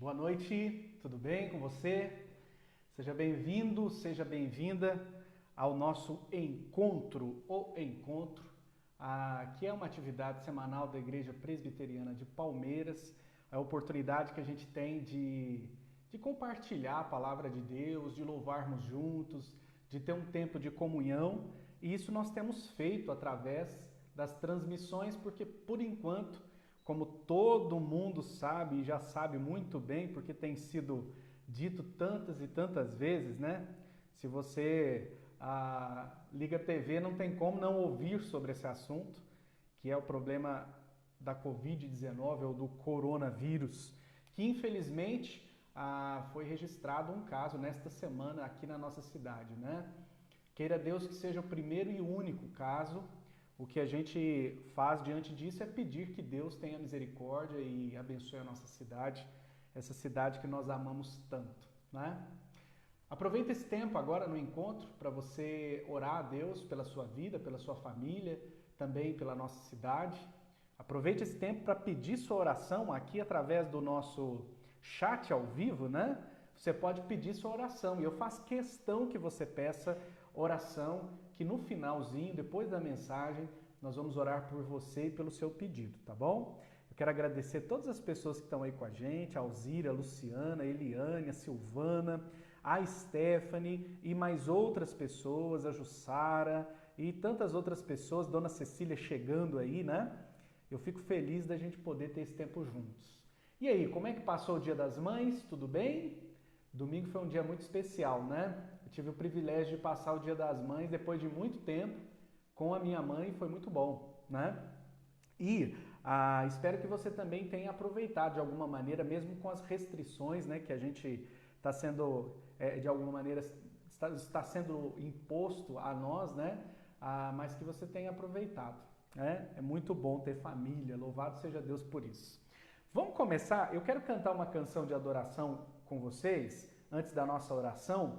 Boa noite, tudo bem com você? Seja bem-vindo, seja bem-vinda ao nosso encontro, o encontro, que é uma atividade semanal da Igreja Presbiteriana de Palmeiras, é a oportunidade que a gente tem de compartilhar a palavra de Deus, de louvarmos juntos, de ter um tempo de comunhão, e isso nós temos feito através das transmissões, porque por enquanto, como todo mundo sabe e já sabe muito bem, porque tem sido dito tantas e tantas vezes, né? Se você liga a TV, não tem como não ouvir sobre esse assunto, que é o problema da Covid-19 ou do coronavírus, que infelizmente foi registrado um caso nesta semana aqui na nossa cidade, né? Queira Deus que seja o primeiro e único caso. O que a gente faz diante disso é pedir que Deus tenha misericórdia e abençoe a nossa cidade, essa cidade que nós amamos tanto, né? Aproveita esse tempo agora no encontro para você orar a Deus pela sua vida, pela sua família, também pela nossa cidade. Aproveite esse tempo para pedir sua oração aqui através do nosso chat ao vivo, né? Você pode pedir sua oração e eu faço questão que você peça oração, que no finalzinho, depois da mensagem, nós vamos orar por você e pelo seu pedido, tá bom? Eu quero agradecer todas as pessoas que estão aí com a gente, a Alzira, a Luciana, a Eliane, a Silvana, a Stephanie e mais outras pessoas, a Jussara e tantas outras pessoas, Dona Cecília chegando aí, né? Eu fico feliz da gente poder ter esse tempo juntos. E aí, como é que passou o Dia das Mães? Tudo bem? Domingo foi um dia muito especial, né? Eu tive o privilégio de passar o Dia das Mães depois de muito tempo com a minha mãe, foi muito bom, né? E espero que você também tenha aproveitado de alguma maneira, mesmo com as restrições, né, que a gente está sendo, de alguma maneira, está sendo imposto a nós, né? Mas que você tenha aproveitado, né? É muito bom ter família, louvado seja Deus por isso. Vamos começar? Eu quero cantar uma canção de adoração com vocês, antes da nossa oração.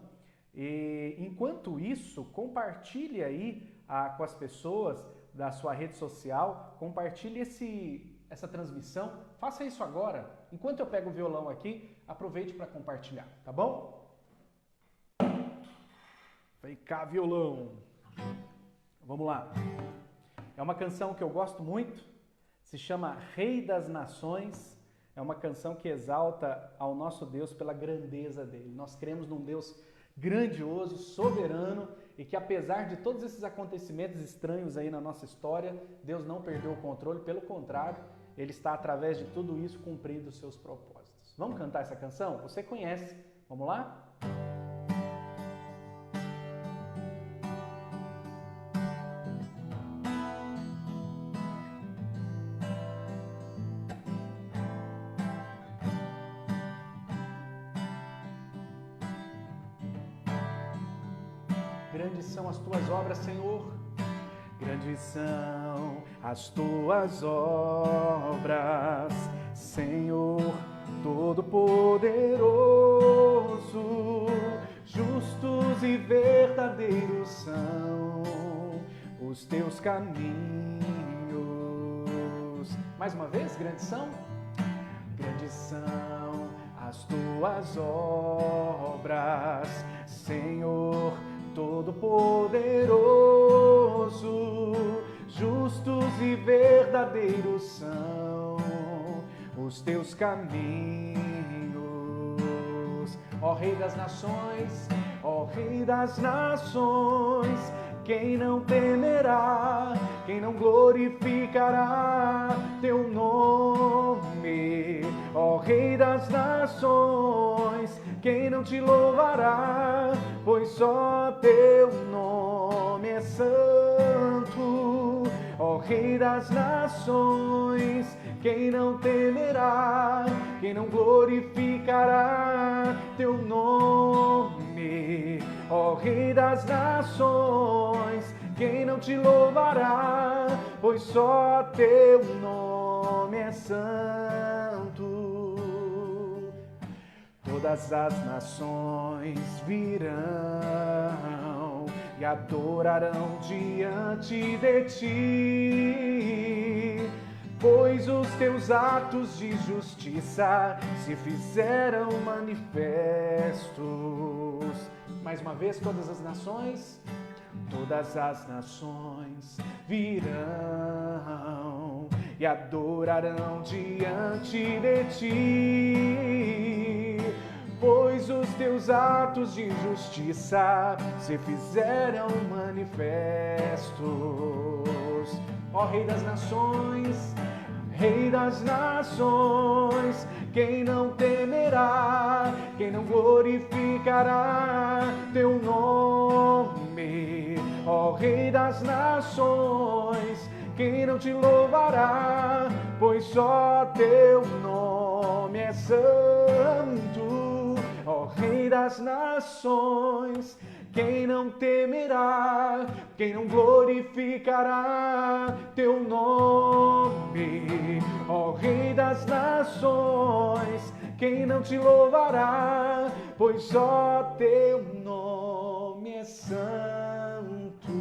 E, enquanto isso, compartilhe aí com as pessoas da sua rede social, compartilhe essa transmissão, faça isso agora. Enquanto eu pego o violão aqui, aproveite para compartilhar, tá bom? Vem cá, violão. Vamos lá. É uma canção que eu gosto muito, se chama Rei das Nações. É uma canção que exalta ao nosso Deus pela grandeza dele. Nós cremos num Deus grandioso, soberano, e que apesar de todos esses acontecimentos estranhos aí na nossa história, Deus não perdeu o controle, pelo contrário, Ele está através de tudo isso cumprindo os seus propósitos. Vamos cantar essa canção? Você conhece? Vamos lá? Grandes são as tuas obras, Senhor. Grandes são as tuas obras, Senhor Todo-Poderoso. Justos e verdadeiros são os teus caminhos. Mais uma vez, grandes são? Grandes são as tuas obras, Senhor Todo-Poderoso. Justos e verdadeiros são os teus caminhos. Ó Rei das Nações, ó Rei das Nações, quem não temerá, quem não glorificará teu nome? Ó Rei das Nações, quem não te louvará, pois só teu nome é santo. Ó Rei das Nações, quem não temerá, quem não glorificará teu nome? Ó Rei das Nações, quem não te louvará, pois só teu nome é santo. Todas as nações virão e adorarão diante de ti. pois os teus atos de justiça se fizeram manifestos. Mais uma vez, todas as nações virão e adorarão diante de ti, pois os teus atos de justiça se fizeram manifestos. Ó Rei das Nações, quem não temerá, quem não glorificará teu nome? Ó Rei das Nações, quem não te louvará, pois só teu nome é santo. Ó Rei das Nações, quem não temerá, quem não glorificará teu nome? Ó Rei das Nações, quem não te louvará, pois só teu nome é santo.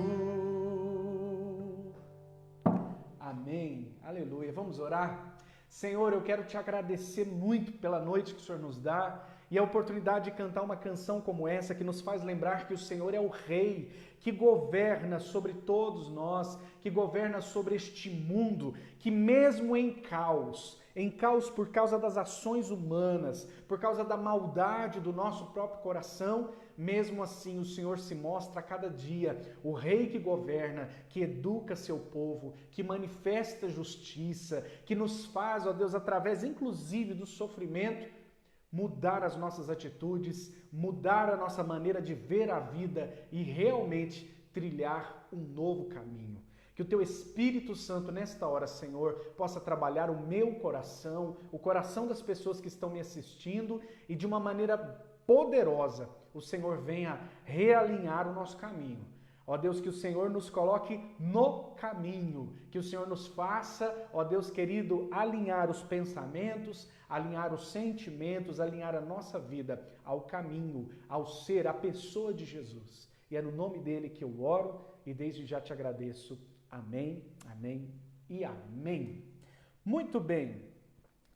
Amém. Aleluia. Vamos orar? Senhor, eu quero te agradecer muito pela noite que o Senhor nos dá e a oportunidade de cantar uma canção como essa que nos faz lembrar que o Senhor é o Rei, que governa sobre todos nós, que governa sobre este mundo, que mesmo em caos por causa das ações humanas, por causa da maldade do nosso próprio coração, mesmo assim o Senhor se mostra a cada dia o Rei que governa, que educa seu povo, que manifesta justiça, que nos faz, ó Deus, através inclusive do sofrimento, mudar as nossas atitudes, mudar a nossa maneira de ver a vida e realmente trilhar um novo caminho. Que o Teu Espírito Santo nesta hora, Senhor, possa trabalhar o meu coração, o coração das pessoas que estão me assistindo e de uma maneira poderosa o Senhor venha realinhar o nosso caminho. Ó Deus, que o Senhor nos coloque no caminho, que o Senhor nos faça, ó Deus querido, alinhar os pensamentos, alinhar os sentimentos, alinhar a nossa vida ao caminho, ao ser, à pessoa de Jesus. E é no nome dele que eu oro e desde já te agradeço. Amém, amém e amém. Muito bem,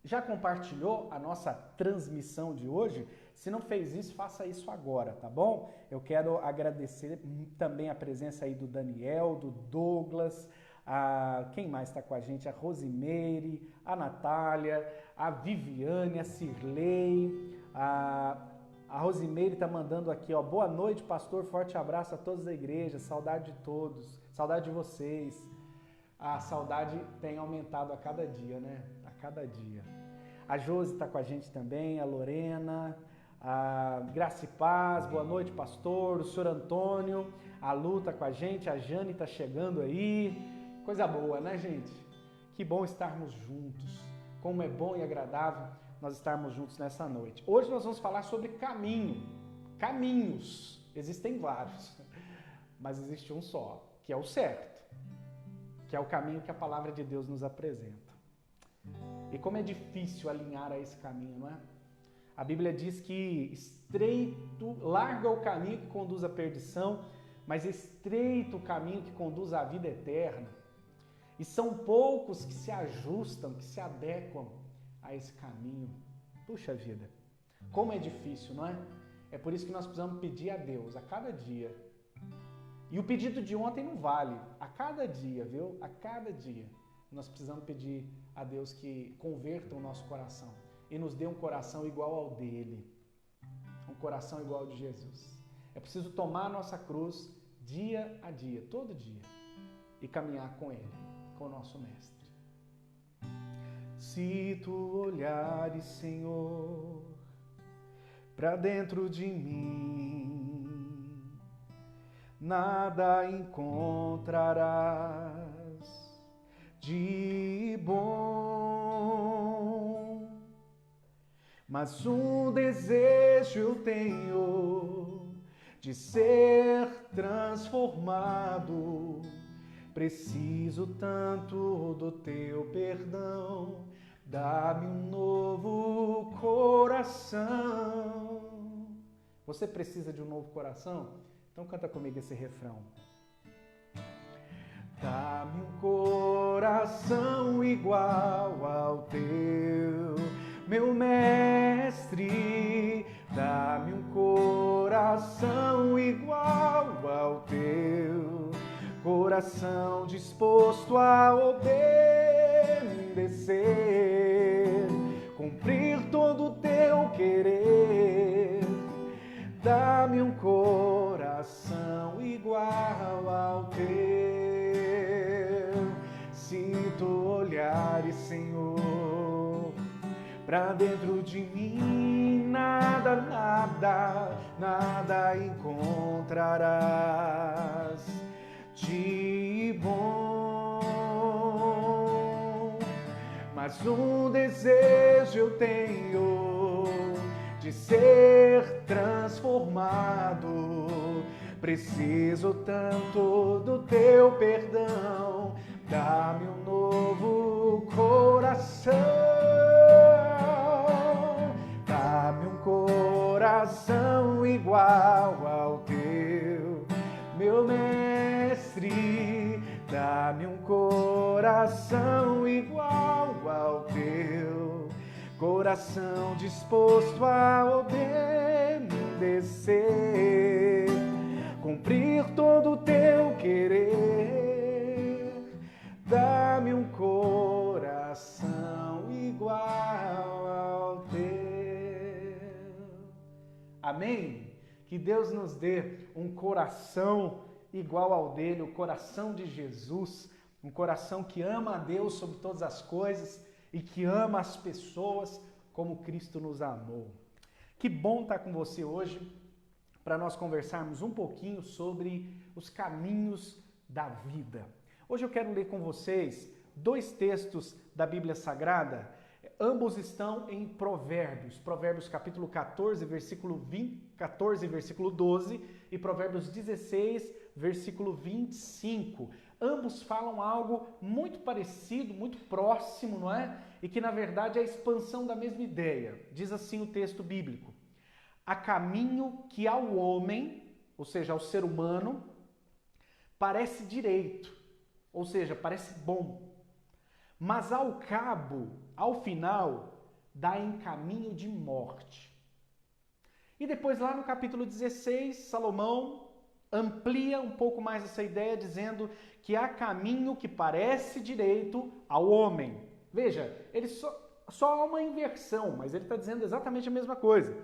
já compartilhou a nossa transmissão de hoje? Se não fez isso, faça isso agora, tá bom? Eu quero agradecer também a presença aí do Daniel, do Douglas, quem mais está com a gente? A Rosimeire, a Natália, a Viviane, a Cirlei, a Rosimeire está mandando aqui, ó, boa noite, pastor, forte abraço a todos da igreja, saudade de todos, saudade de vocês. A saudade tem aumentado a cada dia, né? A cada dia. A Josi está com a gente também, a Lorena, a Graça e Paz, boa noite, pastor, o senhor Antônio, a Lu está com a gente, a Jane está chegando aí, coisa boa, né, gente? Que bom estarmos juntos, como é bom e agradável nós estarmos juntos nessa noite. Hoje nós vamos falar sobre caminhos, existem vários, mas existe um só, que é o certo, que é o caminho que a palavra de Deus nos apresenta. E como é difícil alinhar a esse caminho, não é? A Bíblia diz que largo é o caminho que conduz à perdição, mas estreito o caminho que conduz à vida eterna. E são poucos que se ajustam, que se adequam a esse caminho. Puxa vida, como é difícil, não é? É por isso que nós precisamos pedir a Deus a cada dia. E o pedido de ontem não vale, a cada dia, viu? A cada dia. Nós precisamos pedir a Deus que converta o nosso coração e nos dê um coração igual ao dele, um coração igual ao de Jesus. É preciso tomar a nossa cruz dia a dia, todo dia, e caminhar com ele, com o nosso Mestre. Se tu olhares, Senhor, para dentro de mim, nada encontrarás de bom, mas um desejo eu tenho de ser transformado. Preciso tanto do teu perdão, dá-me um novo coração. Você precisa de um novo coração? Então canta comigo esse refrão. Dá-me um coração igual ao teu, meu mestre. Dá-me um coração igual ao teu, coração disposto a obedecer, cumprir todo o teu querer. Dá-me um coração igual ao teu. Se tu olhares, Senhor, pra dentro de mim, nada, nada, nada encontrarás de bom. Mas um desejo eu tenho de ser transformado. Preciso tanto do teu perdão. Dá-me um novo coração. Dá-me um coração igual ao teu, meu mestre. Dá-me um coração igual ao teu, coração disposto a obedecer, cumprir todo o teu querer. Dá-me um coração igual ao teu. Amém? Que Deus nos dê um coração igual ao dele, o coração de Jesus, um coração que ama a Deus sobre todas as coisas e que ama as pessoas como Cristo nos amou. Que bom estar com você hoje para nós conversarmos um pouquinho sobre os caminhos da vida. Hoje eu quero ler com vocês 2 textos da Bíblia Sagrada. Ambos estão em Provérbios. Provérbios capítulo 14, versículo 14, versículo 12 e Provérbios 16, versículo 25. Ambos falam algo muito parecido, muito próximo, não é? E que na verdade é a expansão da mesma ideia. Diz assim o texto bíblico: há caminho que ao homem, ou seja, ao ser humano, parece direito, ou seja, parece bom, mas ao cabo, ao final, dá em caminho de morte. E depois lá no capítulo 16, Salomão amplia um pouco mais essa ideia, dizendo que há caminho que parece direito ao homem. Veja, ele só há uma inversão, mas ele está dizendo exatamente a mesma coisa.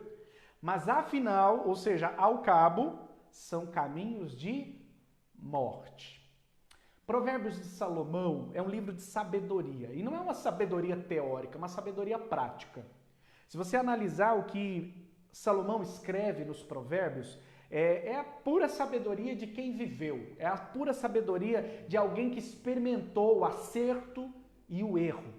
Mas afinal, ou seja, ao cabo, são caminhos de morte. Provérbios de Salomão é um livro de sabedoria, e não é uma sabedoria teórica, é uma sabedoria prática. Se você analisar o que Salomão escreve nos Provérbios, é a pura sabedoria de quem viveu, é a pura sabedoria de alguém que experimentou o acerto e o erro.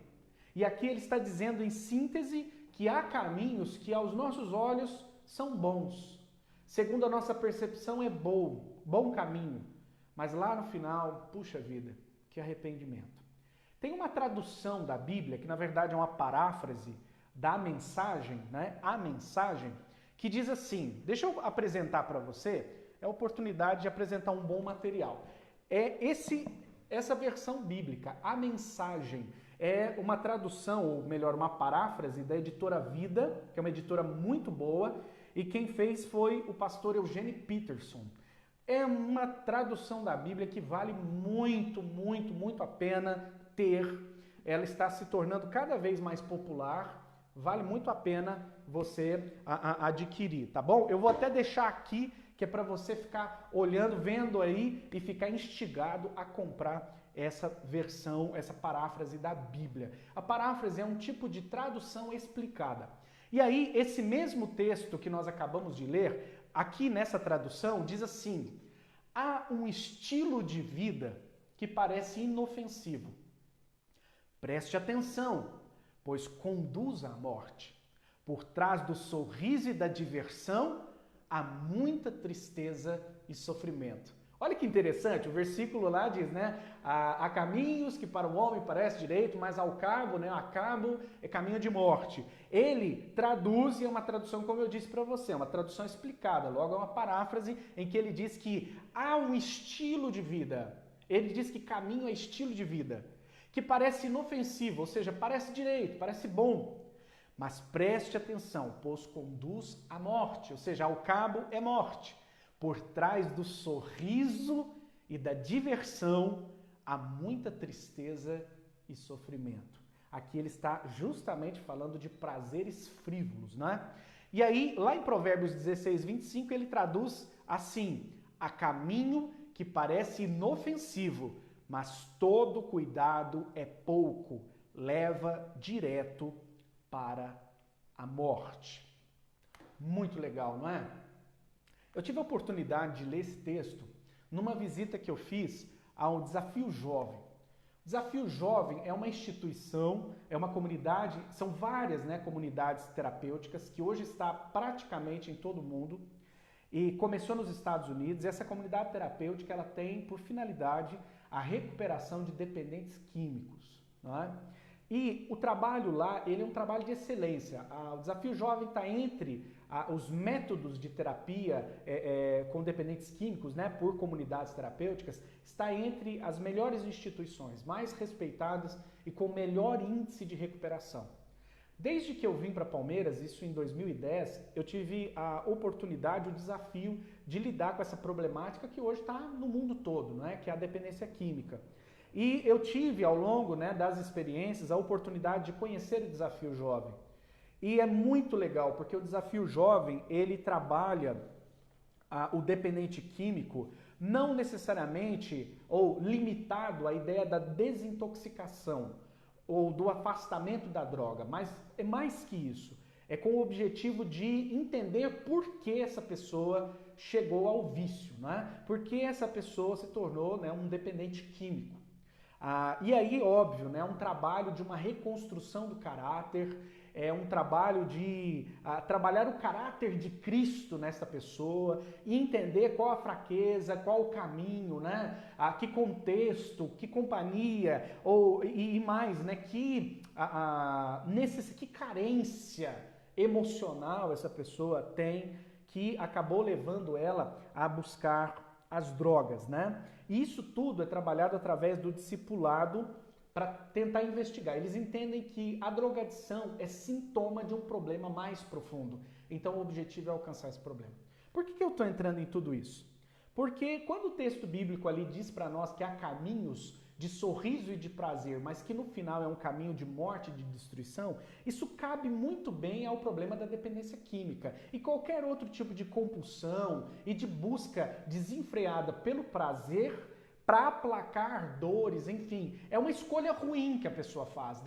E aqui ele está dizendo em síntese que há caminhos que aos nossos olhos são bons, segundo a nossa percepção é bom caminho, mas lá no final, puxa vida, que arrependimento. Tem uma tradução da Bíblia, que na verdade é uma paráfrase da mensagem, né? A mensagem, que diz assim, deixa eu apresentar para você, é a oportunidade de apresentar um bom material. Essa versão bíblica, a mensagem, é uma tradução, ou melhor, uma paráfrase da editora Vida, que é uma editora muito boa, e quem fez foi o pastor Eugene Peterson. É uma tradução da Bíblia que vale muito, muito, muito a pena ter. Ela está se tornando cada vez mais popular, vale muito a pena você adquirir, tá bom? Eu vou até deixar aqui, que é para você ficar olhando, vendo aí e ficar instigado a comprar essa versão, essa paráfrase da Bíblia. A paráfrase é um tipo de tradução explicada. E aí, esse mesmo texto que nós acabamos de ler, aqui nessa tradução, diz assim: há um estilo de vida que parece inofensivo. Preste atenção, pois conduz à morte. Por trás do sorriso e da diversão, há muita tristeza e sofrimento. Olha que interessante, o versículo lá diz, né? Há caminhos que para o homem parece direito, mas ao cabo, né? A cabo é caminho de morte. Ele traduz, e é uma tradução, como eu disse para você, é uma tradução explicada, logo é uma paráfrase em que ele diz que há um estilo de vida. Ele diz que caminho é estilo de vida, que parece inofensivo, ou seja, parece direito, parece bom. Mas preste atenção, pois conduz à morte, ou seja, ao cabo é morte. Por trás do sorriso e da diversão há muita tristeza e sofrimento. Aqui ele está justamente falando de prazeres frívolos, né? E aí, lá em Provérbios 16, 25, ele traduz assim: há caminho que parece inofensivo, mas todo cuidado é pouco, leva direto para a morte. Muito legal, não é? Eu tive a oportunidade de ler esse texto numa visita que eu fiz ao Desafio Jovem. O Desafio Jovem é uma instituição, é uma comunidade, são várias, comunidades terapêuticas que hoje está praticamente em todo o mundo e começou nos Estados Unidos. Essa comunidade terapêutica ela tem por finalidade a recuperação de dependentes químicos, não é? E o trabalho lá, ele é um trabalho de excelência. O Desafio Jovem está entre os métodos de terapia com dependentes químicos, por comunidades terapêuticas, está entre as melhores instituições, mais respeitadas e com melhor índice de recuperação. Desde que eu vim para Palmeiras, isso em 2010, eu tive a oportunidade, o desafio de lidar com essa problemática que hoje está no mundo todo, que é a dependência química. E eu tive, ao longo das experiências, a oportunidade de conhecer o Desafio Jovem. E é muito legal, porque o Desafio Jovem, ele trabalha o dependente químico não necessariamente ou limitado à ideia da desintoxicação ou do afastamento da droga, mas é mais que isso. É com o objetivo de entender por que essa pessoa chegou ao vício, por que essa pessoa se tornou um dependente químico. E aí, óbvio, é um trabalho de uma reconstrução do caráter, é um trabalho de trabalhar o caráter de Cristo nessa pessoa e entender qual a fraqueza, qual o caminho, que contexto, que companhia, e mais, que carência emocional essa pessoa tem que acabou levando ela a buscar as drogas, E isso tudo é trabalhado através do discipulado para tentar investigar. Eles entendem que a drogadição é sintoma de um problema mais profundo. Então o objetivo é alcançar esse problema. Por que eu estou entrando em tudo isso? Porque quando o texto bíblico ali diz para nós que há caminhos de sorriso e de prazer, mas que no final é um caminho de morte e de destruição, isso cabe muito bem ao problema da dependência química e qualquer outro tipo de compulsão e de busca desenfreada pelo prazer para aplacar dores, enfim. É uma escolha ruim que a pessoa faz,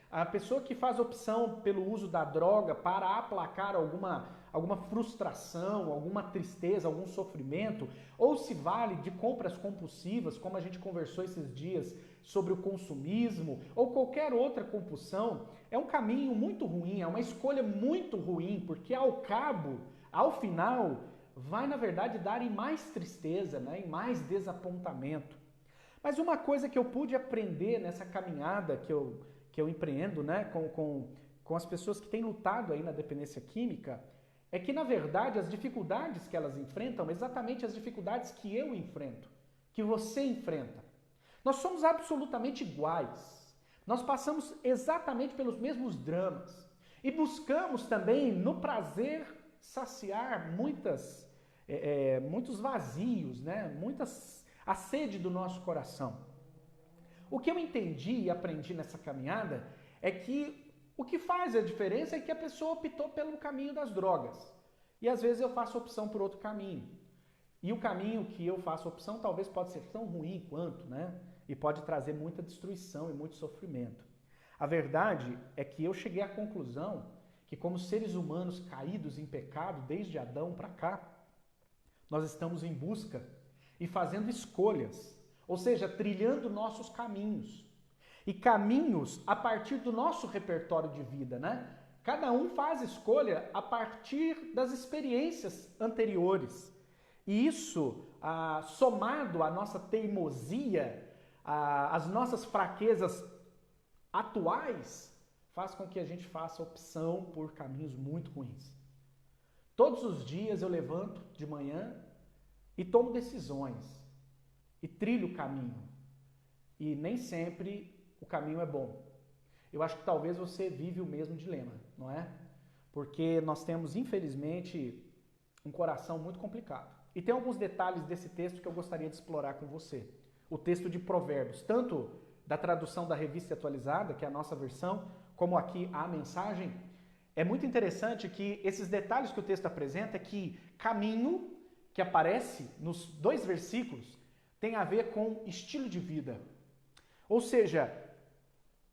A pessoa que faz opção pelo uso da droga para aplacar alguma frustração, alguma tristeza, algum sofrimento, ou se vale de compras compulsivas, como a gente conversou esses dias sobre o consumismo, ou qualquer outra compulsão, é um caminho muito ruim, é uma escolha muito ruim, porque ao final, vai na verdade dar em mais tristeza, em mais desapontamento. Mas uma coisa que eu pude aprender nessa caminhada que eu empreendo, com as pessoas que têm lutado aí na dependência química, é que, na verdade, as dificuldades que elas enfrentam, exatamente as dificuldades que eu enfrento, que você enfrenta. Nós somos absolutamente iguais. Nós passamos exatamente pelos mesmos dramas. E buscamos também, no prazer, saciar muitos vazios, a sede do nosso coração. O que eu entendi e aprendi nessa caminhada é que o que faz a diferença é que a pessoa optou pelo caminho das drogas. E às vezes eu faço opção por outro caminho. E o caminho que eu faço opção talvez pode ser tão ruim quanto, E pode trazer muita destruição e muito sofrimento. A verdade é que eu cheguei à conclusão que como seres humanos caídos em pecado desde Adão para cá, nós estamos em busca e fazendo escolhas, ou seja, trilhando nossos caminhos. E caminhos a partir do nosso repertório de vida, Cada um faz escolha a partir das experiências anteriores. E isso, somado à nossa teimosia, às nossas fraquezas atuais, faz com que a gente faça opção por caminhos muito ruins. Todos os dias eu levanto de manhã e tomo decisões. e trilha o caminho. E nem sempre o caminho é bom. Eu acho que talvez você vive o mesmo dilema, não é? Porque nós temos, infelizmente, um coração muito complicado. E tem alguns detalhes desse texto que eu gostaria de explorar com você. O texto de Provérbios, tanto da tradução da Revista Atualizada, que é a nossa versão, como aqui a mensagem. É muito interessante que esses detalhes que o texto apresenta, que caminho, que aparece nos 2 versículos, tem a ver com estilo de vida. Ou seja,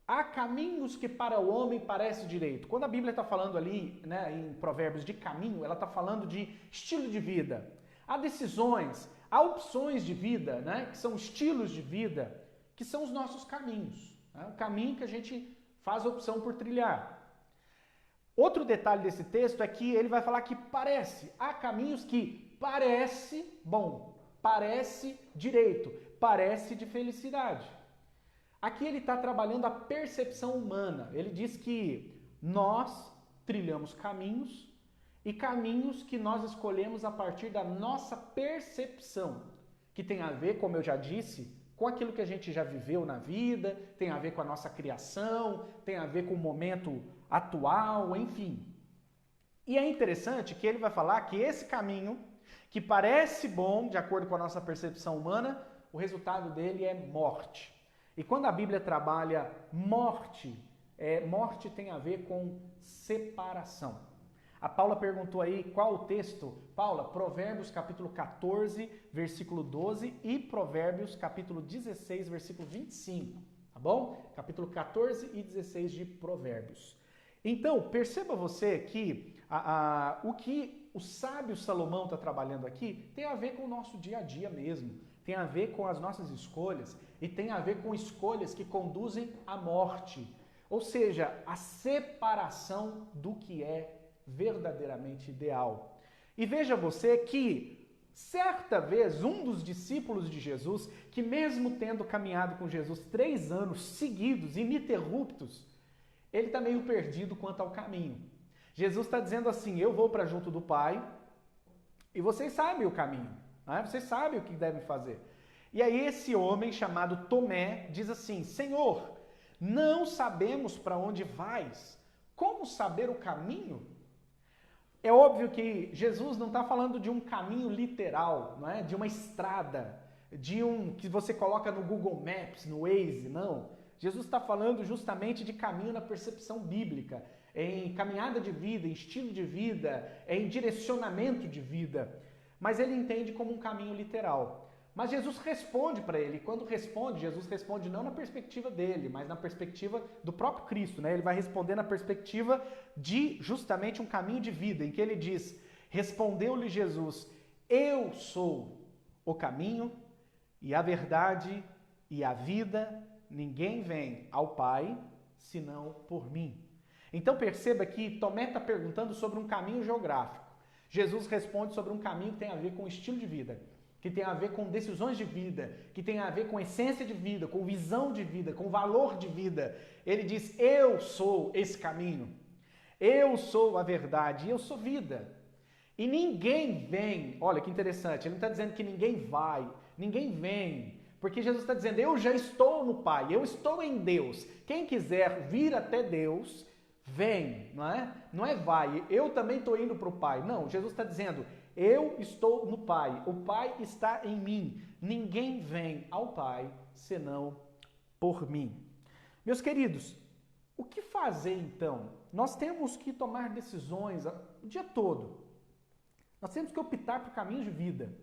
há caminhos que para o homem parece direito. Quando a Bíblia está falando ali, né, em Provérbios de caminho, ela está falando de estilo de vida. Há decisões, há opções de vida, né, que são estilos de vida, que são os nossos caminhos. Né, o caminho que a gente faz a opção por trilhar. Outro detalhe desse texto é que ele vai falar que há caminhos que parece bom, parece direito, parece de felicidade. Aqui ele está trabalhando a percepção humana. Ele diz que nós trilhamos caminhos e caminhos que nós escolhemos a partir da nossa percepção, que tem a ver, como eu já disse, com aquilo que a gente já viveu na vida, tem a ver com a nossa criação, tem a ver com o momento atual, enfim. E é interessante que ele vai falar que esse caminho, que parece bom, de acordo com a nossa percepção humana, o resultado dele é morte. E quando a Bíblia trabalha morte, morte tem a ver com separação. A Paula perguntou aí qual o texto. Paula, Provérbios capítulo 14, versículo 12 e Provérbios capítulo 16, versículo 25. Tá bom? Capítulo 14 e 16 de Provérbios. Então, perceba você que o que o sábio Salomão está trabalhando aqui tem a ver com o nosso dia a dia mesmo. Tem a ver com as nossas escolhas e tem a ver com escolhas que conduzem à morte. Ou seja, a separação do que é verdadeiramente ideal. E veja você que, certa vez, um dos discípulos de Jesus, que mesmo tendo caminhado com Jesus 3 anos seguidos, ininterruptos, ele está meio perdido quanto ao caminho. Jesus está dizendo assim, eu vou para junto do Pai e vocês sabem o caminho, né? Vocês sabem o que devem fazer. E aí esse homem chamado Tomé diz assim, Senhor, não sabemos para onde vais, como saber o caminho? É óbvio que Jesus não está falando de um caminho literal, não é? De uma estrada, de um que você coloca no Google Maps, no Waze, não. Jesus está falando justamente de caminho na percepção bíblica, em caminhada de vida, em estilo de vida, em direcionamento de vida. Mas ele entende como um caminho literal. Mas Jesus responde para ele. E quando responde, Jesus responde não na perspectiva dele, mas na perspectiva do próprio Cristo, né? Ele vai responder na perspectiva de justamente um caminho de vida, em que ele diz, respondeu-lhe Jesus, eu sou o caminho e a verdade e a vida, ninguém vem ao Pai senão por mim. Então perceba que Tomé está perguntando sobre um caminho geográfico. Jesus responde sobre um caminho que tem a ver com estilo de vida, que tem a ver com decisões de vida, que tem a ver com essência de vida, com visão de vida, com valor de vida. Ele diz, eu sou esse caminho, eu sou a verdade, eu sou vida. E ninguém vem, olha que interessante, ele não está dizendo que ninguém vai, ninguém vem, porque Jesus está dizendo, eu já estou no Pai, eu estou em Deus. Quem quiser vir até Deus, vem, não é? Não é vai, eu também estou indo para o Pai. Não, Jesus está dizendo, eu estou no Pai, o Pai está em mim. Ninguém vem ao Pai senão por mim. Meus queridos, o que fazer então? Nós temos que tomar decisões o dia todo. Nós temos que optar por caminhos de vida.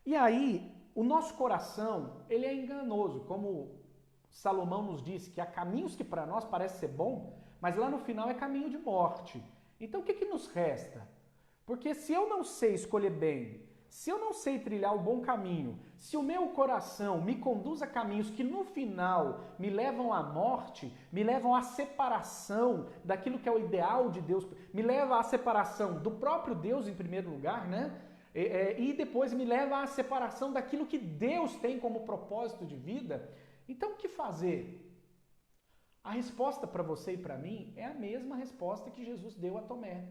E aí, o nosso coração, ele é enganoso, como Salomão nos disse, que há caminhos que para nós parecem ser bom, mas lá no final é caminho de morte. Então o que nos resta? Porque se eu não sei escolher bem, se eu não sei trilhar o bom caminho, se o meu coração me conduz a caminhos que no final me levam à morte, me levam à separação daquilo que é o ideal de Deus, me leva à separação do próprio Deus em primeiro lugar, né? E depois me leva à separação daquilo que Deus tem como propósito de vida. Então o que fazer? A resposta para você e para mim é a mesma resposta que Jesus deu a Tomé.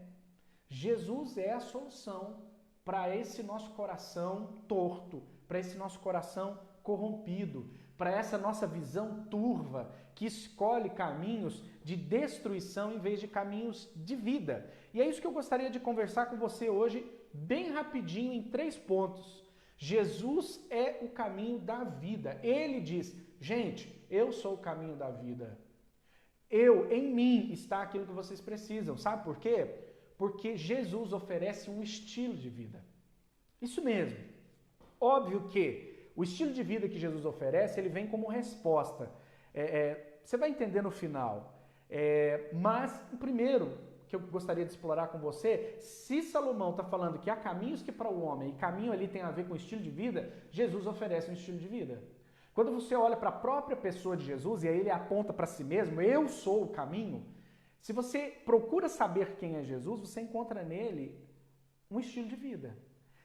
Jesus é a solução para esse nosso coração torto, para esse nosso coração corrompido, para essa nossa visão turva, que escolhe caminhos de destruição em vez de caminhos de vida. E é isso que eu gostaria de conversar com você hoje, bem rapidinho, em 3 pontos. Jesus é o caminho da vida. Ele diz, gente, eu sou o caminho da vida. Em mim está aquilo que vocês precisam. Sabe por quê? Porque Jesus oferece um estilo de vida. Isso mesmo. Óbvio que o estilo de vida que Jesus oferece, ele vem como resposta. Você vai entender no final. Mas, o primeiro que eu gostaria de explorar com você, se Salomão está falando que há caminhos que para o homem, e caminho ali tem a ver com estilo de vida, Jesus oferece um estilo de vida. Quando você olha para a própria pessoa de Jesus, e aí ele aponta para si mesmo, eu sou o caminho, se você procura saber quem é Jesus, você encontra nele um estilo de vida.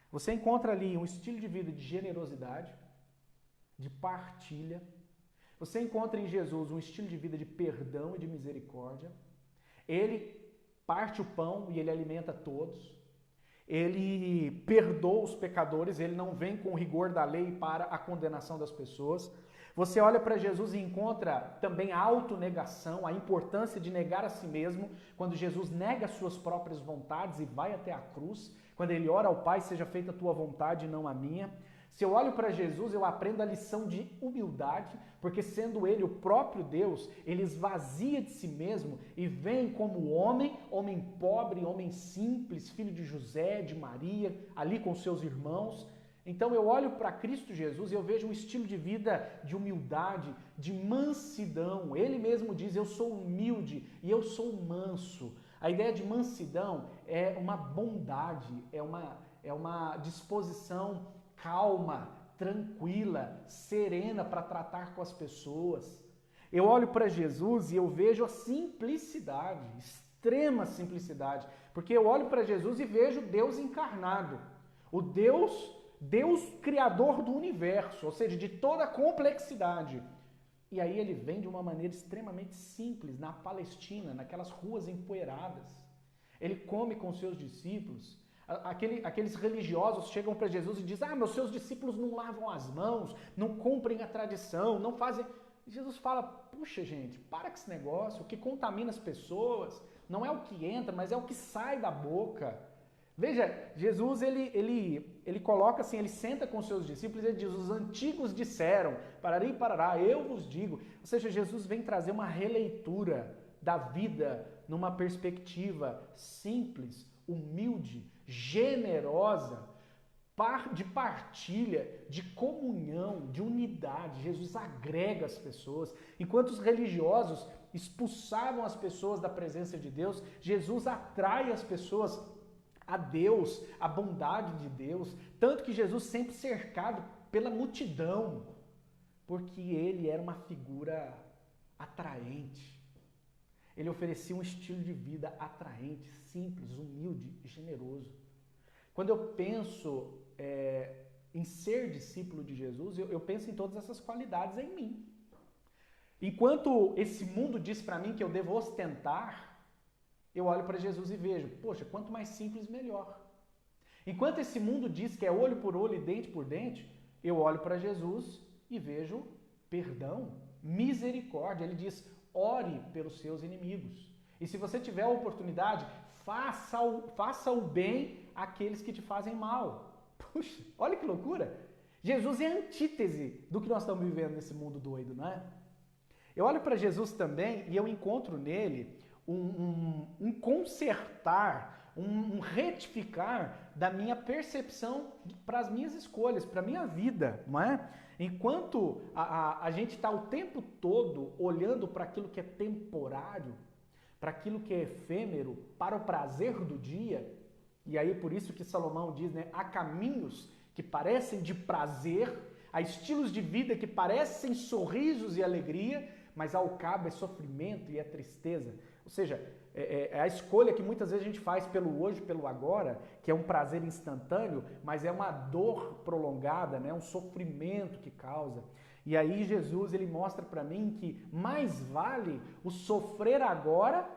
Você encontra ali um estilo de vida de generosidade, de partilha. Você encontra em Jesus um estilo de vida de perdão e de misericórdia. Ele parte o pão e ele alimenta todos. Ele perdoa os pecadores, ele não vem com o rigor da lei para a condenação das pessoas. Você olha para Jesus e encontra também a autonegação, a importância de negar a si mesmo, quando Jesus nega as suas próprias vontades e vai até a cruz, quando ele ora ao Pai, seja feita a tua vontade e não a minha. Se eu olho para Jesus, eu aprendo a lição de humildade, porque sendo ele o próprio Deus, ele esvazia de si mesmo e vem como homem, homem pobre, homem simples, filho de José, de Maria, ali com seus irmãos. Então eu olho para Cristo Jesus e eu vejo um estilo de vida de humildade, de mansidão. Ele mesmo diz, eu sou humilde e eu sou manso. A ideia de mansidão é uma bondade, é uma disposição calma, tranquila, serena para tratar com as pessoas. Eu olho para Jesus e eu vejo a simplicidade, extrema simplicidade, porque eu olho para Jesus e vejo Deus encarnado, o Deus criador do universo, ou seja, de toda a complexidade. E aí ele vem de uma maneira extremamente simples, na Palestina, naquelas ruas empoeiradas. Ele come com seus discípulos. Aqueles religiosos chegam para Jesus e dizem, meus seus discípulos não lavam as mãos, não cumprem a tradição, não fazem... E Jesus fala, puxa gente, para com esse negócio, o que contamina as pessoas não é o que entra, mas é o que sai da boca. Veja, Jesus, ele coloca assim, ele senta com seus discípulos e ele diz, os antigos disseram, parari parará, eu vos digo. Ou seja, Jesus vem trazer uma releitura da vida numa perspectiva simples, humilde, generosa, de partilha, de comunhão, de unidade. Jesus agrega as pessoas. Enquanto os religiosos expulsavam as pessoas da presença de Deus, Jesus atrai as pessoas a Deus, a bondade de Deus. Tanto que Jesus sempre cercado pela multidão, porque ele era uma figura atraente. Ele oferecia um estilo de vida atraente, simples, humilde e generoso. Quando eu penso em ser discípulo de Jesus, eu penso em todas essas qualidades em mim. Enquanto esse mundo diz para mim que eu devo ostentar, eu olho para Jesus e vejo, poxa, quanto mais simples, melhor. Enquanto esse mundo diz que é olho por olho e dente por dente, eu olho para Jesus e vejo perdão, misericórdia. Ele diz, ore pelos seus inimigos. E se você tiver a oportunidade, faça o bem àqueles que te fazem mal. Puxa, olha que loucura! Jesus é a antítese do que nós estamos vivendo nesse mundo doido, não é? Eu olho para Jesus também e eu encontro nele um consertar, um retificar da minha percepção para as minhas escolhas, para a minha vida, não é? Enquanto a gente está o tempo todo olhando para aquilo que é temporário, para aquilo que é efêmero, para o prazer do dia, e aí por isso que Salomão diz, né, há caminhos que parecem de prazer, há estilos de vida que parecem sorrisos e alegria, mas ao cabo é sofrimento e é tristeza. Ou seja, é a escolha que muitas vezes a gente faz pelo hoje, pelo agora, que é um prazer instantâneo, mas é uma dor prolongada, né? Um sofrimento que causa. E aí Jesus ele mostra para mim que mais vale o sofrer agora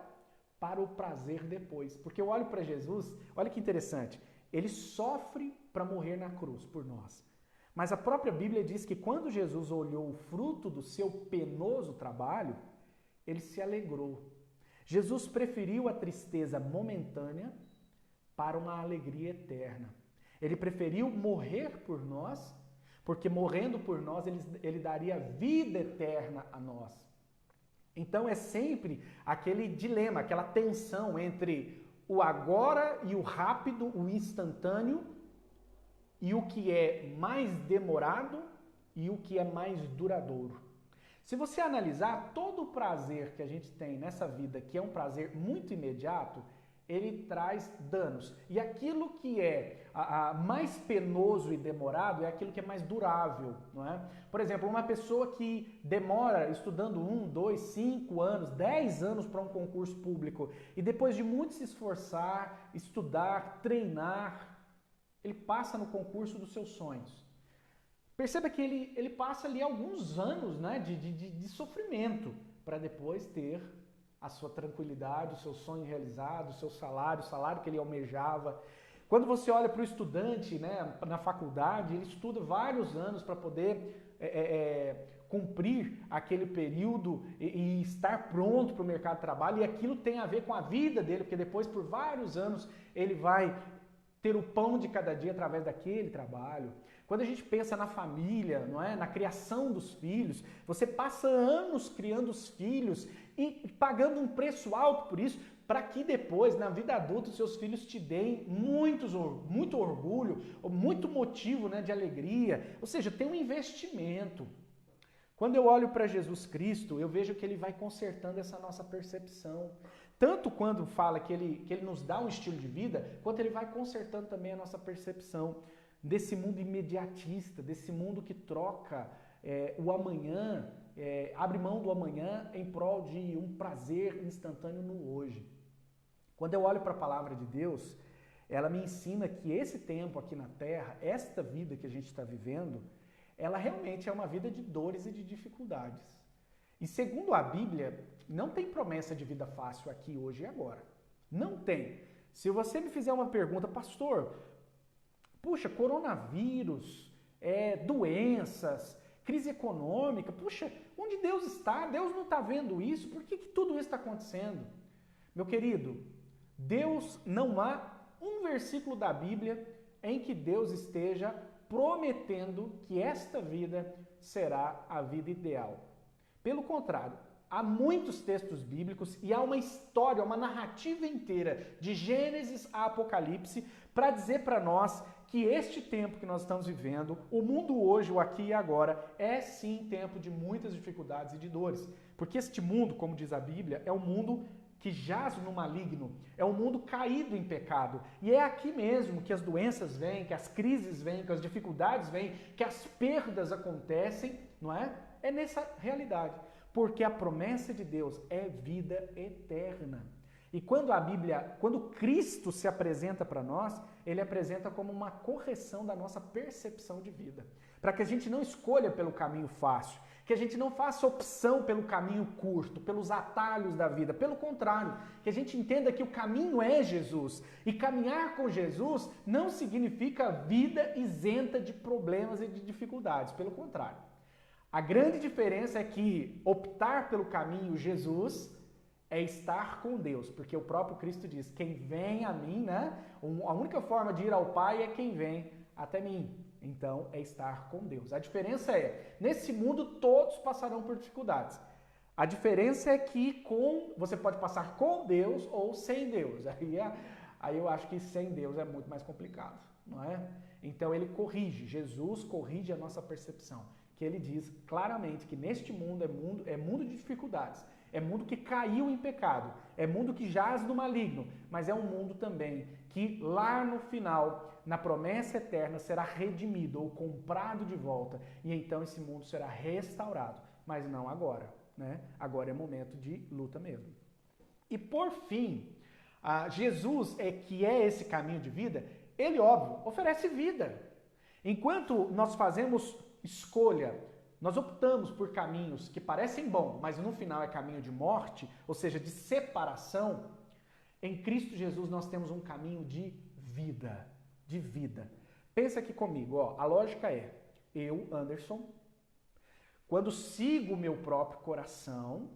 para o prazer depois. Porque eu olho para Jesus, olha que interessante, ele sofre para morrer na cruz por nós. Mas a própria Bíblia diz que quando Jesus olhou o fruto do seu penoso trabalho, ele se alegrou. Jesus preferiu a tristeza momentânea para uma alegria eterna. Ele preferiu morrer por nós, porque morrendo por nós, ele daria vida eterna a nós. Então é sempre aquele dilema, aquela tensão entre o agora e o rápido, o instantâneo, e o que é mais demorado e o que é mais duradouro. Se você analisar, todo o prazer que a gente tem nessa vida, que é um prazer muito imediato, ele traz danos. E aquilo que é mais penoso e demorado é aquilo que é mais durável, não é? Por exemplo, uma pessoa que demora estudando 1, 2, 5 anos, 10 anos para um concurso público e depois de muito se esforçar, estudar, treinar, ele passa no concurso dos seus sonhos. Perceba que ele passa ali alguns anos, né, de sofrimento para depois ter a sua tranquilidade, o seu sonho realizado, o seu salário, o salário que ele almejava. Quando você olha para o estudante, né, na faculdade, ele estuda vários anos para poder cumprir aquele período e estar pronto para o mercado de trabalho, e aquilo tem a ver com a vida dele, porque depois, por vários anos, ele vai ter o pão de cada dia através daquele trabalho. Quando a gente pensa na família, não é? Na criação dos filhos, você passa anos criando os filhos e pagando um preço alto por isso, para que depois, na vida adulta, os seus filhos te deem muito orgulho, muito motivo, né, de alegria. Ou seja, tem um investimento. Quando eu olho para Jesus Cristo, eu vejo que ele vai consertando essa nossa percepção. Tanto quando fala que ele nos dá um estilo de vida, quanto ele vai consertando também a nossa percepção desse mundo imediatista, desse mundo que troca o amanhã, abre mão do amanhã em prol de um prazer instantâneo no hoje. Quando eu olho para a palavra de Deus, ela me ensina que esse tempo aqui na Terra, esta vida que a gente está vivendo, ela realmente é uma vida de dores e de dificuldades. E segundo a Bíblia, não tem promessa de vida fácil aqui, hoje e agora. Não tem. Se você me fizer uma pergunta, pastor, puxa, coronavírus, doenças, crise econômica, puxa, onde Deus está? Deus não está vendo isso? Por que tudo isso está acontecendo? Meu querido, Deus, não há um versículo da Bíblia em que Deus esteja prometendo que esta vida será a vida ideal. Pelo contrário, há muitos textos bíblicos e há uma história, uma narrativa inteira, de Gênesis a Apocalipse, para dizer para nós que este tempo que nós estamos vivendo, o mundo hoje, o aqui e agora, é sim tempo de muitas dificuldades e de dores. Porque este mundo, como diz a Bíblia, é um mundo que jaz no maligno, é um mundo caído em pecado. E é aqui mesmo que as doenças vêm, que as crises vêm, que as dificuldades vêm, que as perdas acontecem, não é? É nessa realidade. Porque a promessa de Deus é vida eterna. E quando Cristo se apresenta para nós, ele apresenta como uma correção da nossa percepção de vida. Para que a gente não escolha pelo caminho fácil, que a gente não faça opção pelo caminho curto, pelos atalhos da vida. Pelo contrário, que a gente entenda que o caminho é Jesus. E caminhar com Jesus não significa vida isenta de problemas e de dificuldades. Pelo contrário. A grande diferença é que optar pelo caminho Jesus é estar com Deus, porque o próprio Cristo diz, quem vem a mim, né? A única forma de ir ao Pai é quem vem até mim. Então, é estar com Deus. A diferença é, nesse mundo todos passarão por dificuldades. A diferença é que você pode passar com Deus ou sem Deus. Aí eu acho que sem Deus é muito mais complicado, não é? Então, ele corrige, Jesus corrige a nossa percepção. Que ele diz claramente que neste mundo é mundo de dificuldades, é mundo que caiu em pecado, é mundo que jaz no maligno, mas é um mundo também que lá no final, na promessa eterna, será redimido ou comprado de volta, e então esse mundo será restaurado, mas não agora, né? Agora é momento de luta mesmo. E por fim, Jesus, que é esse caminho de vida, ele, óbvio, oferece vida. Enquanto nós fazemos escolha, nós optamos por caminhos que parecem bons, mas no final é caminho de morte, ou seja, de separação, em Cristo Jesus nós temos um caminho de vida, de vida. Pensa aqui comigo, a lógica é, eu, Anderson, quando sigo o meu próprio coração,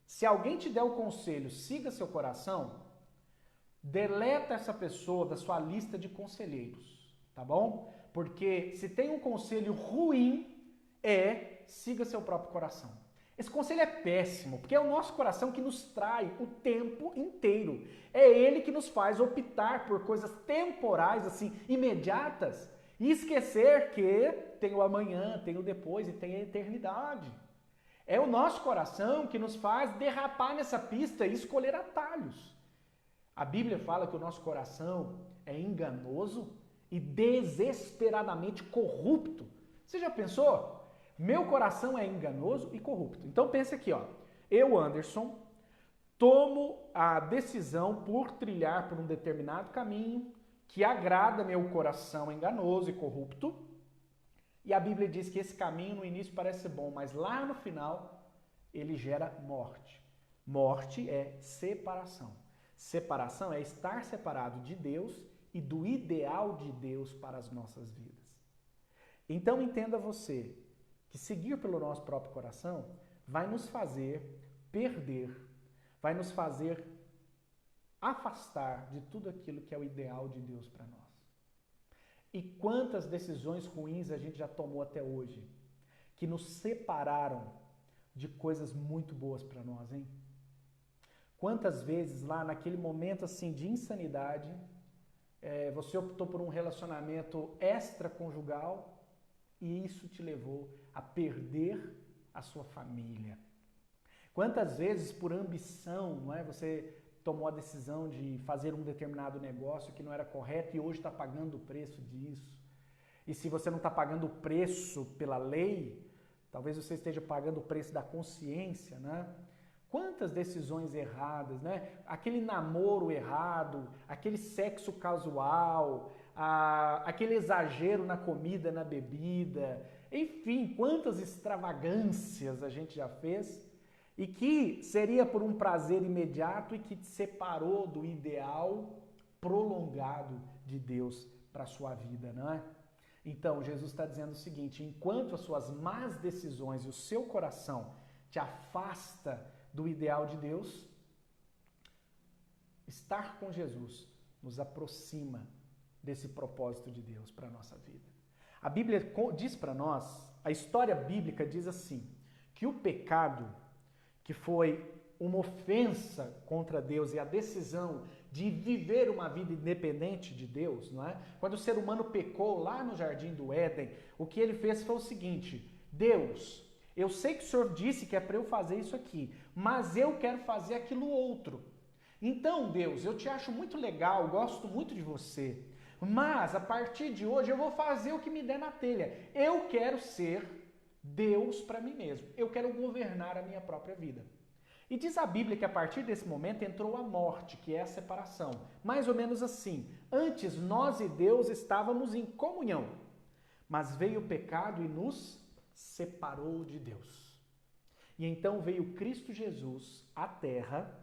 se alguém te der o conselho, siga seu coração, deleta essa pessoa da sua lista de conselheiros, tá bom? Porque se tem um conselho ruim, siga seu próprio coração. Esse conselho é péssimo, porque é o nosso coração que nos trai o tempo inteiro. É ele que nos faz optar por coisas temporais, assim, imediatas, e esquecer que tem o amanhã, tem o depois e tem a eternidade. É o nosso coração que nos faz derrapar nessa pista e escolher atalhos. A Bíblia fala que o nosso coração é enganoso e desesperadamente corrupto. Você já pensou? Meu coração é enganoso e corrupto. Então pense aqui, ó. Eu, Anderson, tomo a decisão por trilhar por um determinado caminho que agrada meu coração enganoso e corrupto. E a Bíblia diz que esse caminho no início parece ser bom, mas lá no final ele gera morte. Morte é separação. Separação é estar separado de Deus e do ideal de Deus para as nossas vidas. Então entenda você que seguir pelo nosso próprio coração vai nos fazer perder, vai nos fazer afastar de tudo aquilo que é o ideal de Deus para nós. E quantas decisões ruins a gente já tomou até hoje, que nos separaram de coisas muito boas para nós, hein? Quantas vezes lá naquele momento assim de insanidade, você optou por um relacionamento extraconjugal e isso te levou a perder a sua família. Quantas vezes por ambição, não é? Você tomou a decisão de fazer um determinado negócio que não era correto e hoje está pagando o preço disso. E se você não está pagando o preço pela lei, talvez você esteja pagando o preço da consciência, né? Quantas decisões erradas, né? Aquele namoro errado, aquele sexo casual, aquele exagero na comida, na bebida, enfim, quantas extravagâncias a gente já fez e que seria por um prazer imediato e que te separou do ideal prolongado de Deus para a sua vida, não é? Então, Jesus está dizendo o seguinte, enquanto as suas más decisões e o seu coração te afasta do ideal de Deus, estar com Jesus nos aproxima desse propósito de Deus para a nossa vida. A Bíblia diz para nós, a história bíblica diz assim, que o pecado, que foi uma ofensa contra Deus e a decisão de viver uma vida independente de Deus, não é? Quando o ser humano pecou lá no Jardim do Éden, o que ele fez foi o seguinte, Deus, eu sei que o Senhor disse que é para eu fazer isso aqui, mas eu quero fazer aquilo outro. Então, Deus, eu te acho muito legal, gosto muito de você, mas a partir de hoje eu vou fazer o que me der na telha. Eu quero ser Deus para mim mesmo. Eu quero governar a minha própria vida. E diz a Bíblia que a partir desse momento entrou a morte, que é a separação. Mais ou menos assim. Antes nós e Deus estávamos em comunhão, mas veio o pecado e nos separou de Deus. E então veio Cristo Jesus à terra,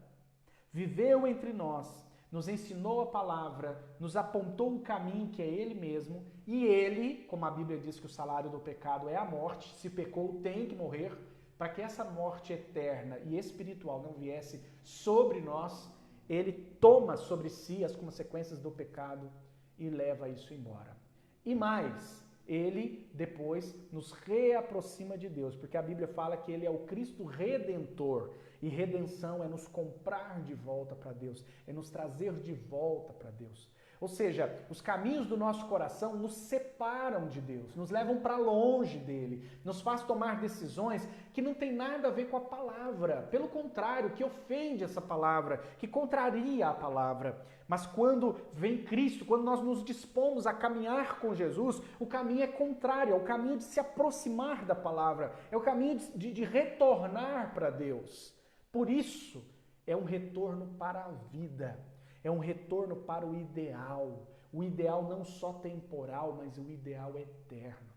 viveu entre nós, nos ensinou a palavra, nos apontou o caminho que é Ele mesmo, e Ele, como a Bíblia diz que o salário do pecado é a morte, se pecou tem que morrer, para que essa morte eterna e espiritual não viesse sobre nós, Ele toma sobre si as consequências do pecado e leva isso embora. E mais, Ele depois nos reaproxima de Deus, porque a Bíblia fala que Ele é o Cristo Redentor, e redenção é nos comprar de volta para Deus, é nos trazer de volta para Deus. Ou seja, os caminhos do nosso coração nos separam de Deus, nos levam para longe dele, nos faz tomar decisões que não tem nada a ver com a palavra, pelo contrário, que ofende essa palavra, que contraria a palavra. Mas quando vem Cristo, quando nós nos dispomos a caminhar com Jesus, o caminho é contrário, é o caminho de se aproximar da palavra, é o caminho de retornar para Deus. Por isso, é um retorno para a vida. É um retorno para o ideal não só temporal, mas o ideal eterno.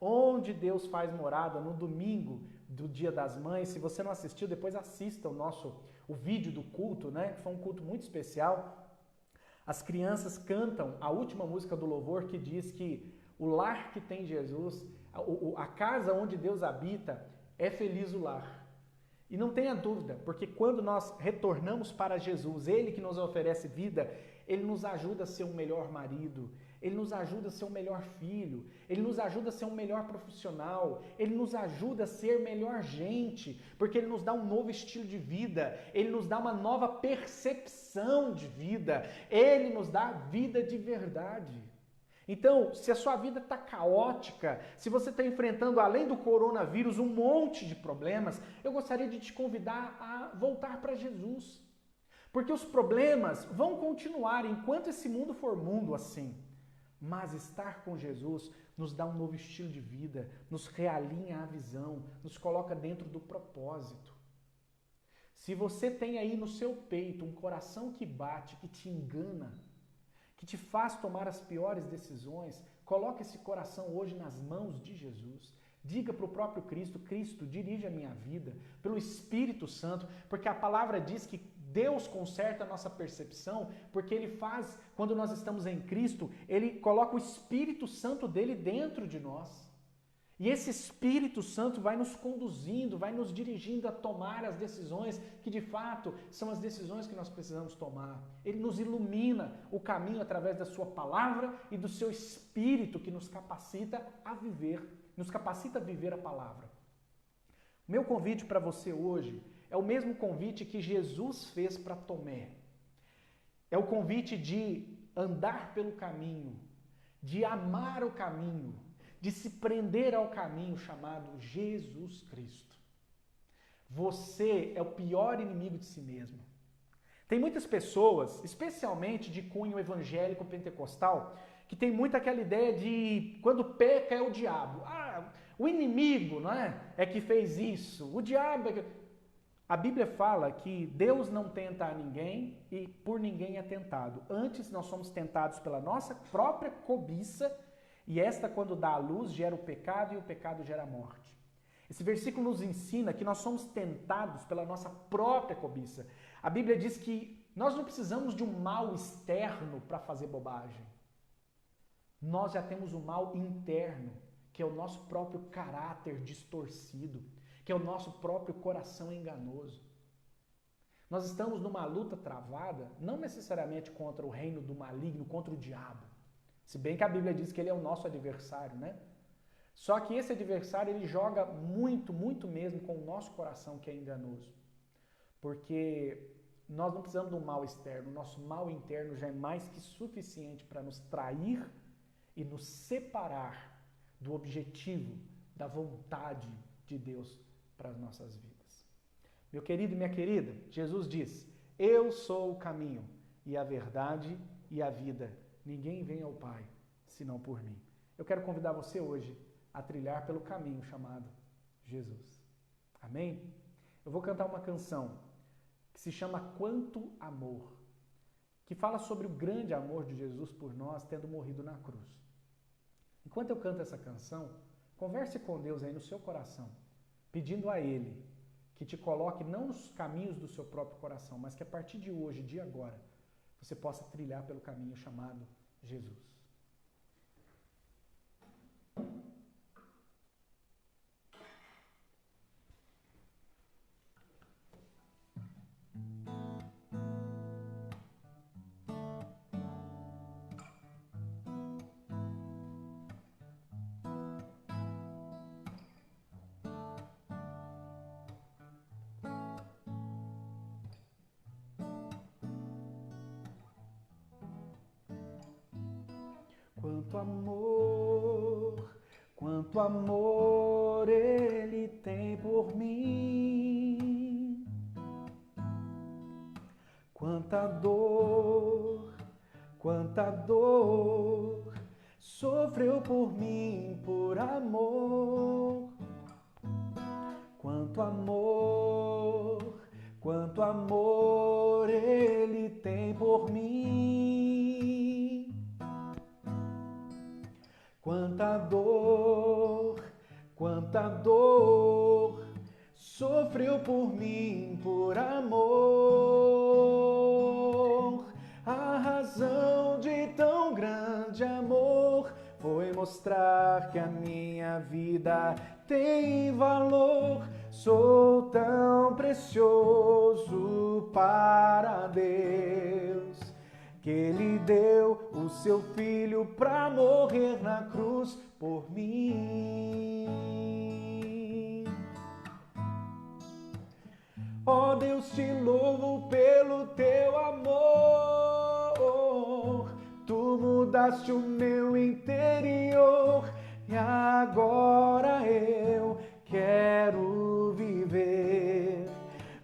Onde Deus faz morada no domingo do Dia das Mães, se você não assistiu, depois assista o vídeo do culto, né? Que foi um culto muito especial. As crianças cantam a última música do louvor que diz que o lar que tem Jesus, A casa onde Deus habita é feliz o lar. E não tenha dúvida, porque quando nós retornamos para Jesus, Ele que nos oferece vida, Ele nos ajuda a ser um melhor marido, Ele nos ajuda a ser um melhor filho, Ele nos ajuda a ser um melhor profissional, Ele nos ajuda a ser melhor gente, porque Ele nos dá um novo estilo de vida, Ele nos dá uma nova percepção de vida, Ele nos dá vida de verdade. Então, se a sua vida está caótica, se você está enfrentando, além do coronavírus, um monte de problemas, eu gostaria de te convidar a voltar para Jesus. Porque os problemas vão continuar enquanto esse mundo for mundo assim. Mas estar com Jesus nos dá um novo estilo de vida, nos realinha a visão, nos coloca dentro do propósito. Se você tem aí no seu peito um coração que bate, que te engana, que te faz tomar as piores decisões, coloque esse coração hoje nas mãos de Jesus. Diga para o próprio Cristo, Cristo, dirige a minha vida, pelo Espírito Santo, porque a palavra diz que Deus conserta a nossa percepção, porque Ele faz, quando nós estamos em Cristo, Ele coloca o Espírito Santo dele dentro de nós. E esse Espírito Santo vai nos conduzindo, vai nos dirigindo a tomar as decisões que de fato são as decisões que nós precisamos tomar. Ele nos ilumina o caminho através da sua palavra e do seu Espírito que nos capacita a viver, nos capacita a viver a palavra. O meu convite para você hoje é o mesmo convite que Jesus fez para Tomé. É o convite de andar pelo caminho, de amar o caminho, de se prender ao caminho chamado Jesus Cristo. Você é o pior inimigo de si mesmo. Tem muitas pessoas, especialmente de cunho evangélico pentecostal, que tem muito aquela ideia de quando peca é o diabo. O inimigo, não é? É que fez isso. O diabo é que... A Bíblia fala que Deus não tenta a ninguém e por ninguém é tentado. Antes nós somos tentados pela nossa própria cobiça. E esta, quando dá à luz, gera o pecado e o pecado gera a morte. Esse versículo nos ensina que nós somos tentados pela nossa própria cobiça. A Bíblia diz que nós não precisamos de um mal externo para fazer bobagem. Nós já temos um mal interno, que é o nosso próprio caráter distorcido, que é o nosso próprio coração enganoso. Nós estamos numa luta travada, não necessariamente contra o reino do maligno, contra o diabo. Se bem que a Bíblia diz que ele é o nosso adversário, né? Só que esse adversário, ele joga muito, muito mesmo com o nosso coração que é enganoso. Porque nós não precisamos de um mal externo, o nosso mal interno já é mais que suficiente para nos trair e nos separar do objetivo, da vontade de Deus para as nossas vidas. Meu querido e minha querida, Jesus diz, eu sou o caminho e a verdade e a vida. Ninguém vem ao Pai, senão por mim. Eu quero convidar você hoje a trilhar pelo caminho chamado Jesus. Amém? Eu vou cantar uma canção que se chama Quanto Amor, que fala sobre o grande amor de Jesus por nós, tendo morrido na cruz. Enquanto eu canto essa canção, converse com Deus aí no seu coração, pedindo a Ele que te coloque não nos caminhos do seu próprio coração, mas que a partir de hoje, de agora, você possa trilhar pelo caminho chamado Jesus. Quanto amor Ele tem por mim, quanta dor sofreu por mim por amor, quanto amor Ele tem por mim. Quanta dor sofreu por mim por amor. A razão de tão grande amor foi mostrar que a minha vida tem valor. Sou tão precioso para Deus, que Ele deu o seu Filho para morrer na cruz por mim. Ó Deus, te louvo pelo teu amor. Tu mudaste o meu interior e agora eu quero viver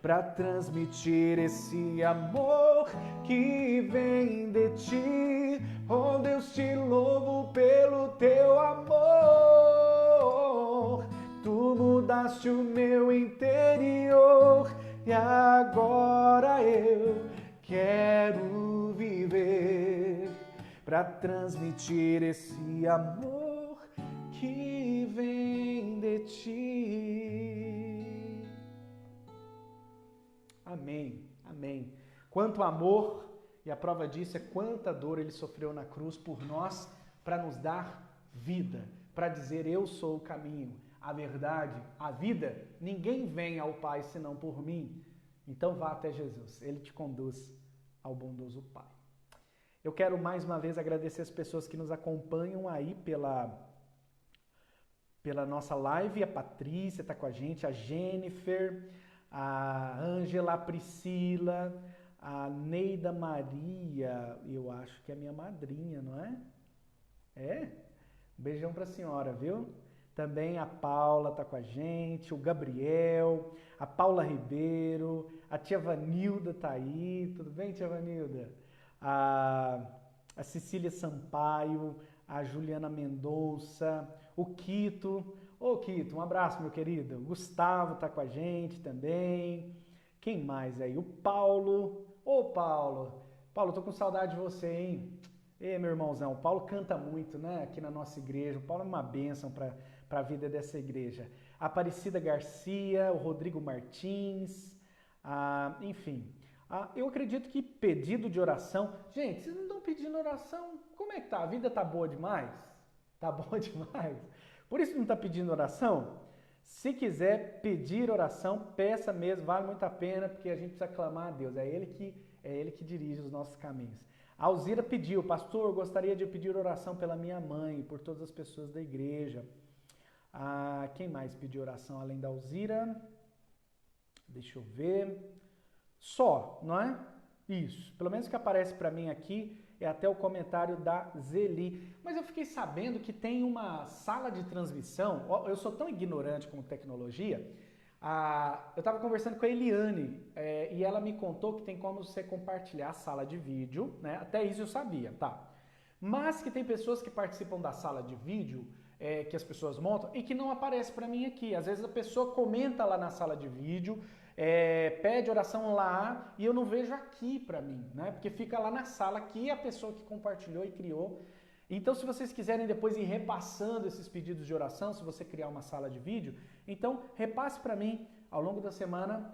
para transmitir esse amor que vem de ti. Oh Deus, te louvo pelo teu amor. Tu mudaste o meu interior e agora eu quero viver para transmitir esse amor que vem de ti. Amém, amém. Quanto amor, e a prova disso é quanta dor ele sofreu na cruz por nós, para nos dar vida, para dizer eu sou o caminho, a verdade, a vida. Ninguém vem ao Pai senão por mim. Então vá até Jesus, Ele te conduz ao bondoso Pai. Eu quero mais uma vez agradecer as pessoas que nos acompanham aí pela nossa live. A Patrícia está com a gente, a Jennifer, a Ângela, a Priscila, a Neida Maria, eu acho que é minha madrinha, não é? É? Um beijão para a senhora, viu? Também a Paula está com a gente, o Gabriel, a Paula Ribeiro, a tia Vanilda está aí. Tudo bem, tia Vanilda? A Cecília Sampaio, a Juliana Mendonça, o Quito. Ô Quito, um abraço, meu querido. O Gustavo está com a gente também. Quem mais aí? O Paulo. Ô Paulo. Paulo, tô com saudade de você, hein? Ei, meu irmãozão, o Paulo canta muito, né? Aqui na nossa igreja. O Paulo é uma bênção para a vida dessa igreja. A Aparecida Garcia, o Rodrigo Martins, enfim. Eu acredito que pedido de oração... Gente, vocês não estão pedindo oração? Como é que tá? A vida tá boa demais? Tá boa demais? Por isso não está pedindo oração? Se quiser pedir oração, peça mesmo, vale muito a pena, porque a gente precisa clamar a Deus. É Ele que dirige os nossos caminhos. A Alzira pediu: pastor, gostaria de pedir oração pela minha mãe e por todas as pessoas da igreja. Quem mais pediu oração além da Alzira? Deixa eu ver. Só, não é? Isso. Pelo menos o que aparece para mim aqui é até o comentário da Zeli. Mas eu fiquei sabendo que tem uma sala de transmissão. Eu sou tão ignorante com tecnologia. Eu estava conversando com a Eliane e ela me contou que tem como você compartilhar a sala de vídeo, né? Até isso eu sabia, tá? Mas que tem pessoas que participam da sala de vídeo, que as pessoas montam, e que não aparece para mim aqui. Às vezes a pessoa comenta lá na sala de vídeo, pede oração lá e eu não vejo aqui para mim, né? Porque fica lá na sala que a pessoa que compartilhou e criou. Então, se vocês quiserem depois ir repassando esses pedidos de oração, se você criar uma sala de vídeo, então repasse para mim ao longo da semana,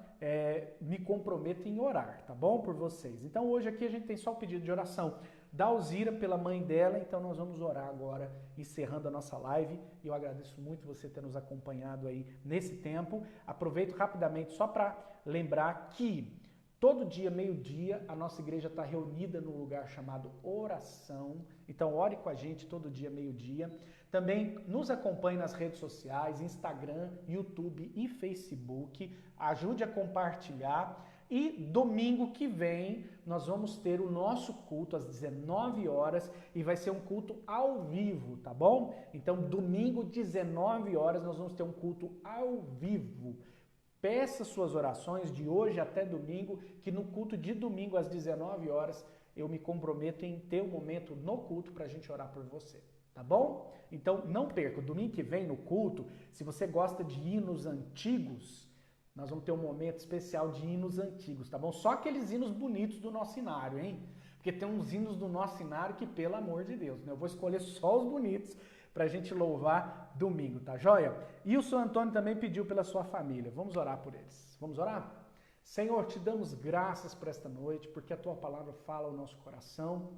me comprometo em orar, tá bom? Por vocês. Então, hoje aqui a gente tem só o pedido de oração da Alzira pela mãe dela, então nós vamos orar agora, encerrando a nossa live, e eu agradeço muito você ter nos acompanhado aí nesse tempo. Aproveito rapidamente só para lembrar que todo dia, meio-dia, a nossa igreja está reunida num lugar chamado oração. Então, ore com a gente todo dia, meio-dia. Também nos acompanhe nas redes sociais, Instagram, YouTube e Facebook. Ajude a compartilhar. E domingo que vem, nós vamos ter o nosso culto às 19 horas e vai ser um culto ao vivo, tá bom? Então, domingo, 19 horas, nós vamos ter um culto ao vivo. Peça suas orações de hoje até domingo, que no culto de domingo às 19 horas eu me comprometo em ter um momento no culto para a gente orar por você, tá bom? Então não perca, domingo que vem no culto, se você gosta de hinos antigos, nós vamos ter um momento especial de hinos antigos, tá bom? Só aqueles hinos bonitos do nosso inário, hein? Porque tem uns hinos do nosso inário que, pelo amor de Deus, né? Eu vou escolher só os bonitos para a gente louvar domingo, tá joia? E o Sr. Antônio também pediu pela sua família. Vamos orar por eles. Vamos orar? Senhor, te damos graças por esta noite, porque a tua palavra fala ao nosso coração.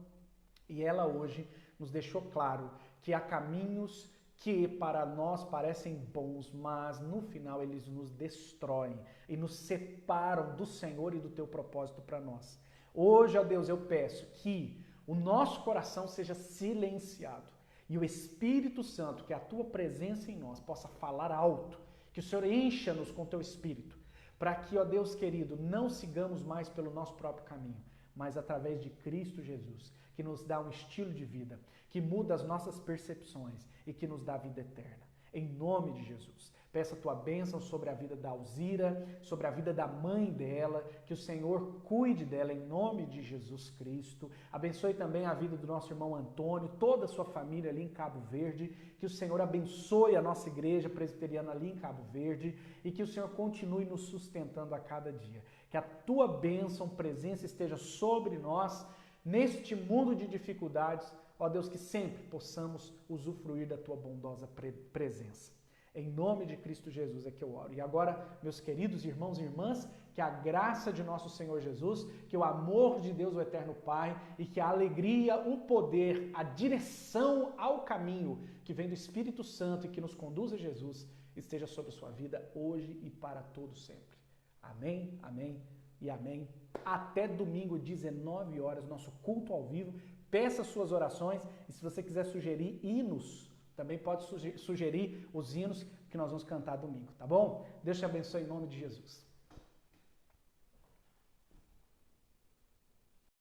E ela hoje nos deixou claro que há caminhos que para nós parecem bons, mas no final eles nos destroem e nos separam do Senhor e do teu propósito para nós. Hoje, ó Deus, eu peço que o nosso coração seja silenciado e o Espírito Santo, que é a tua presença em nós, possa falar alto, que o Senhor encha-nos com teu Espírito, para que, ó Deus querido, não sigamos mais pelo nosso próprio caminho, mas através de Cristo Jesus, que nos dá um estilo de vida, que muda as nossas percepções e que nos dá vida eterna. Em nome de Jesus, peço a tua bênção sobre a vida da Alzira, sobre a vida da mãe dela, que o Senhor cuide dela em nome de Jesus Cristo. Abençoe também a vida do nosso irmão Antônio, toda a sua família ali em Cabo Verde, que o Senhor abençoe a nossa igreja presbiteriana ali em Cabo Verde e que o Senhor continue nos sustentando a cada dia. Que a tua bênção, presença esteja sobre nós neste mundo de dificuldades, ó Deus, que sempre possamos usufruir da tua bondosa presença. Em nome de Cristo Jesus é que eu oro. E agora, meus queridos irmãos e irmãs, que a graça de nosso Senhor Jesus, que o amor de Deus, o Eterno Pai, e que a alegria, o poder, a direção ao caminho que vem do Espírito Santo e que nos conduz a Jesus, esteja sobre a sua vida hoje e para todo sempre. Amém, amém e amém. Até domingo, 19 horas, nosso culto ao vivo. Peça suas orações e se você quiser sugerir hinos, também pode sugerir os hinos que nós vamos cantar domingo, tá bom? Deus te abençoe em nome de Jesus.